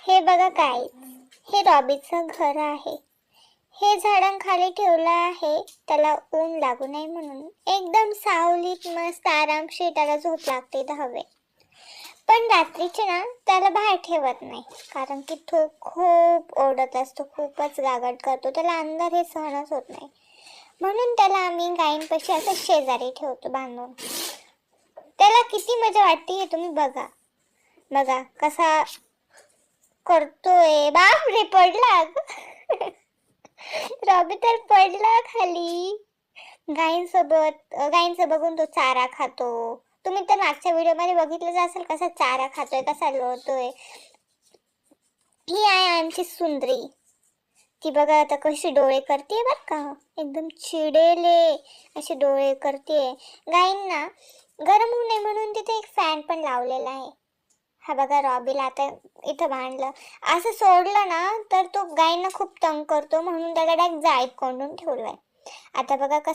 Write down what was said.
हे बघा काय, हे रॉबीचं घर आहे. हे झाडांखाली ठेवलं आहे त्याला ऊन लागू नये म्हणून. एकदम सावलीत मस्त आरामशीर त्याला झोप लागते 10 पण रात्रीचे ना त्याला बाहेर ठेवत नाही, कारण की तो खूप ओरडत असतो, खूपच गागट करतो, त्याला अंधार हे सहनच होत नाही. म्हणून त्याला आम्ही गायींपाशी असं शेजारी ठेवतो बांधून. त्याला किती मजा वाटते हे तुम्ही बघा. बघा कसा करतोय. बापरे, पडला. रॉबी तर पडला खाली. गायींचं बघून तो चारा खातो. तुम्ही तर मागच्या व्हिडिओमध्ये बघितलंच असेल कसा चारा खातोय, कसा लोळतोय. ही आहे आमची सुंदरी. ती बघा आता कशी डोळे करते बर का, एकदम चिडेले असे डोळे करते. गायींना गरम होऊ नये म्हणून तिथे एक फॅन पण लावलेला आहे. हा बघा रॉबीला आता इथं बांधलं, असं सोडलं ना तर तो गायींना खूप तंग करतो, म्हणून त्याला डायरेक्ट जाळीत कोंडून ठेवलंय. आता बघा कसा